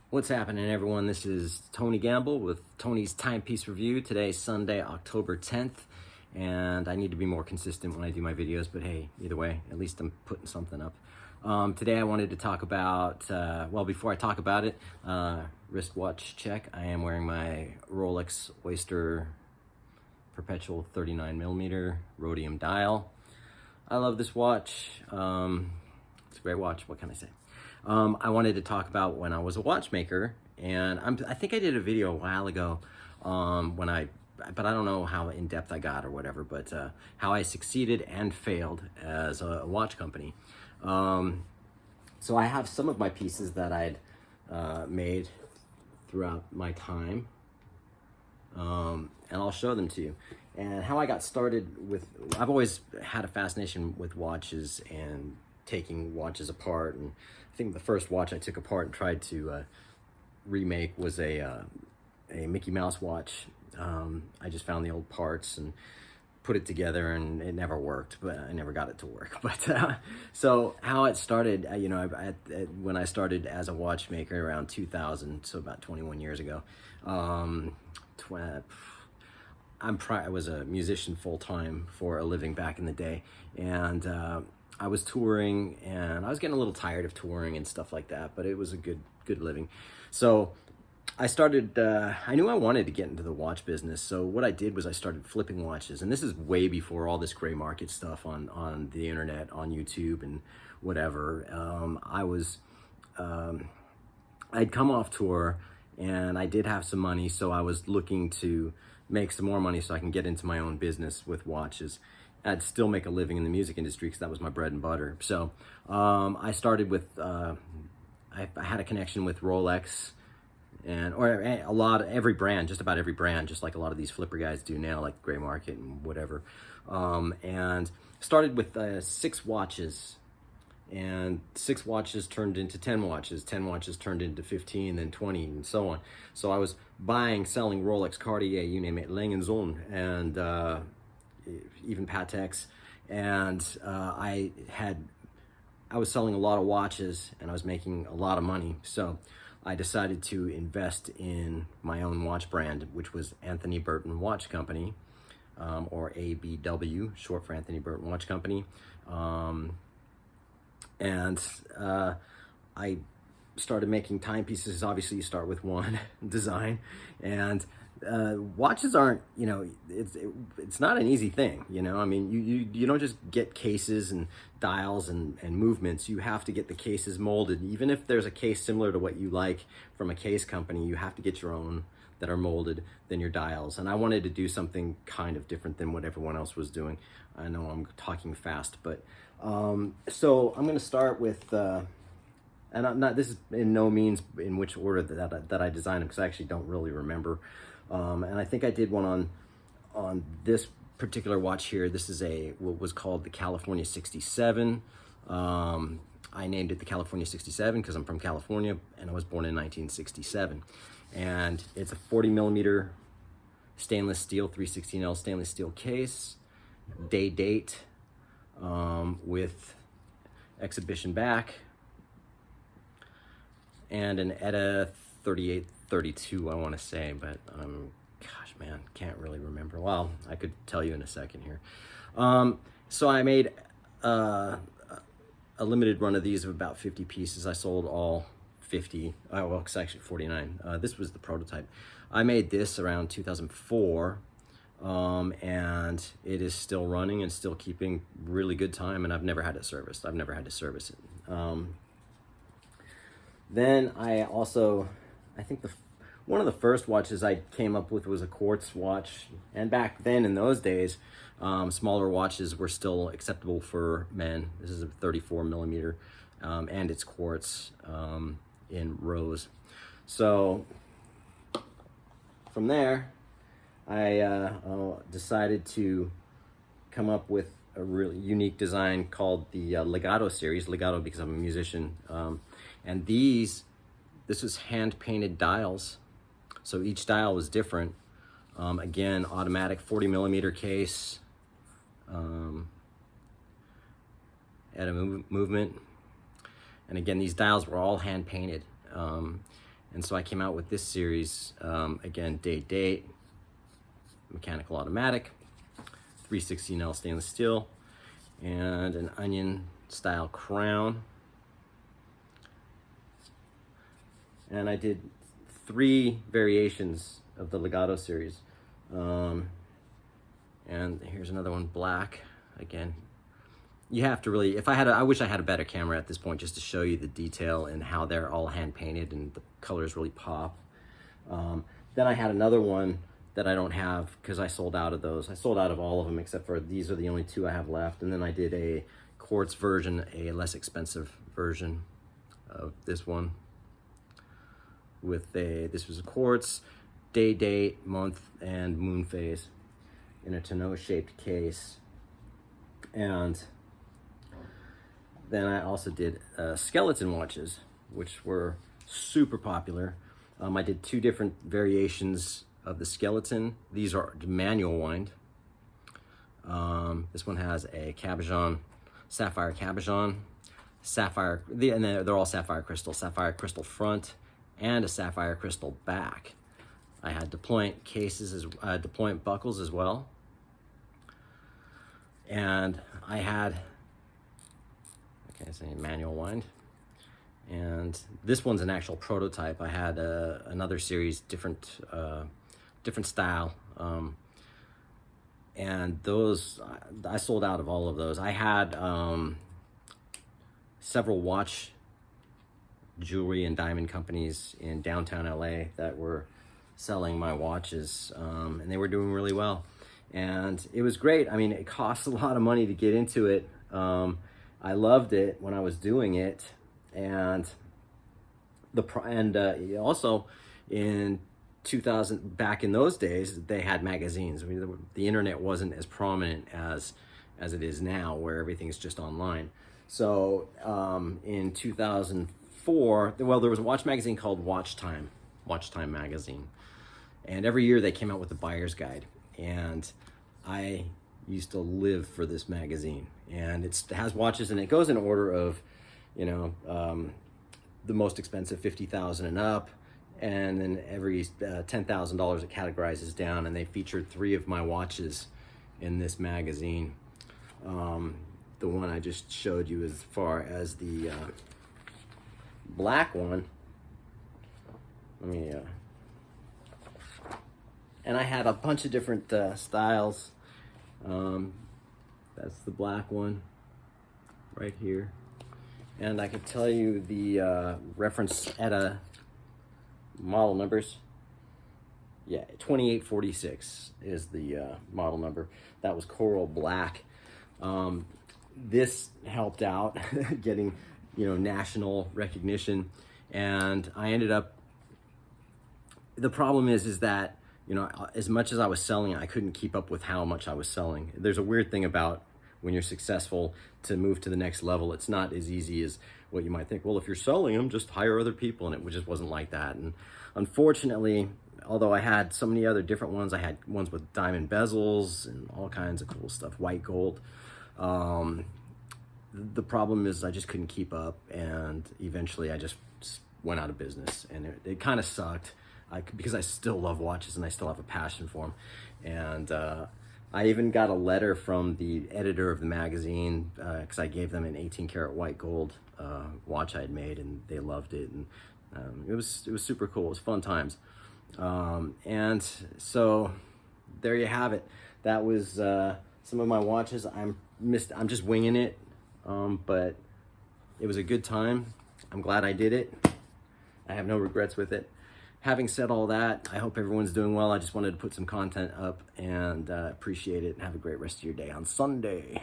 What's happening, everyone? This is Tony Gamble with Tony's Timepiece Review. Today's Sunday, October 10th, and I need to be more consistent when I do my videos, but hey, either way, at least I'm putting something up. Today I wanted to talk about, before I talk about it, wristwatch check. I am wearing my Rolex Oyster Perpetual 39mm rhodium dial. I love this watch. It's a great watch. What can I say? I wanted to talk about when I was a watchmaker, and I think I did a video a while ago but I don't know how in depth I got or whatever, but how I succeeded and failed as a watch company. So I have some of my pieces that I'd made throughout my time, and I'll show them to you. And how I got started with, I've always had a fascination with watches and taking watches apart, and I think the first watch I took apart and tried to remake was a Mickey Mouse watch. I just found the old parts and put it together, and it never worked, but I never got it to work. But so how it started, when I started as a watchmaker around 2000, so about 21 years ago, I was a musician full-time for a living back in the day, and I was touring, and I was getting a little tired of touring and stuff like that, but it was a good living. So I started, I knew I wanted to get into the watch business, so what I did was I started flipping watches, and this is way before all this gray market stuff on the internet, on YouTube and whatever. I'd come off tour, and I did have some money, so I was looking to make some more money so I can get into my own business with watches. I'd still make a living in the music industry because that was my bread and butter. So I started with, I had a connection with Rolex, every brand, just about every brand, just like a lot of these flipper guys do now, like gray market and whatever. And started with 6 watches, and 6 watches turned into 10 watches, 10 watches turned into 15, then 20, and so on. So I was buying, selling Rolex, Cartier, you name it, Lang & Söhne, and even Pateks, and I was selling a lot of watches, and I was making a lot of money. So I decided to invest in my own watch brand, which was Anthony Burton Watch Company, or ABW, short for Anthony Burton Watch Company. I started making timepieces. Obviously, you start with one design, and watches aren't, it's not an easy thing, I mean, you don't just get cases and dials and movements. You have to get the cases molded. Even if there's a case similar to what you like from a case company, you have to get your own that are molded than your dials. And I wanted to do something kind of different than what everyone else was doing. I know I'm talking fast, but so I'm going to start with and this is in no means in which order that I designed them, because I actually don't really remember. And I think I did one on this particular watch here. This is what was called the California 67. I named it the California 67 because I'm from California, and I was born in 1967. And it's a 40mm stainless steel 316L stainless steel case, date, with exhibition back, and an ETA 3832, I want to say, but gosh, man, can't really remember. Well, I could tell you in a second here. So I made a limited run of these of about 50 pieces. I sold all 50. Well, it's actually 49. This was the prototype. I made this around 2004, and it is still running and still keeping really good time, and I've never had it serviced. I've never had to service it. Then I think one of the first watches I came up with was a quartz watch, and back then in those days, smaller watches were still acceptable for men. This is a 34mm, and it's quartz in rose. So from there, I decided to come up with a really unique design called the Legato series. Legato because I'm a musician, and this was hand-painted dials. So each dial was different. Again, automatic 40mm case, at a movement. And again, these dials were all hand painted. And And so I came out with this series, again, date, mechanical automatic, 316L stainless steel, and an onion style crown. And I did 3 variations of the Legato series. And here's another one, black. Again, you have to really, I wish I had a better camera at this point just to show you the detail and how they're all hand painted and the colors really pop. Then I had another one that I don't have because I sold out of those. I sold out of all of them except for these are the only 2 I have left. And then I did a quartz version, a less expensive version of this one with this was a quartz, day, date, month, and moon phase in a tonneau shaped case. And then I also did skeleton watches, which were super popular. I did 2 different variations of the skeleton. These are manual wind. This one has a cabochon, sapphire cabochon, and they're all sapphire crystal front, and a sapphire crystal back. I had deployant cases, deployant buckles as well. And I had, okay, so manual wind. And this one's an actual prototype. I had another series, different style. And those, I sold out of all of those. I had several watch jewelry and diamond companies in downtown LA that were selling my watches, and they were doing really well. And it was great. I mean, it costs a lot of money to get into it. I loved it when I was doing it, and also in 2000, back in those days, they had magazines. I mean, the internet wasn't as prominent as it is now, where everything's just online. So in 2004, well, there was a watch magazine called Watch Time magazine, and every year they came out with a buyer's guide. And I used to live for this magazine, and it has watches, and it goes in order of, the most expensive, $50,000 and up, and then every $10,000 it categorizes down, and they featured 3 of my watches in this magazine. The one I just showed you as far as the black one, and I had a bunch of different styles. That's the black one right here. And I could tell you the reference ETA model numbers. Yeah, 2846 is the model number. That was coral black. This helped out getting, national recognition. And I ended up, the problem is that, as much as I was selling, I couldn't keep up with how much I was selling. There's a weird thing about when you're successful to move to the next level. It's not as easy as what you might think. Well, if you're selling them, just hire other people. And it just wasn't like that. And unfortunately, although I had so many other different ones, I had ones with diamond bezels and all kinds of cool stuff, white gold. The problem is I just couldn't keep up. And eventually I just went out of business. And it kind of sucked. Because I still love watches and I still have a passion for them. And I even got a letter from the editor of the magazine because I gave them an 18 karat white gold watch I had made, and they loved it. And it was super cool. It was fun times. And so there you have it. That was some of my watches. I'm just winging it, but it was a good time. I'm glad I did it. I have no regrets with it. Having said all that, I hope everyone's doing well. I just wanted to put some content up, and appreciate it, and have a great rest of your day on Sunday.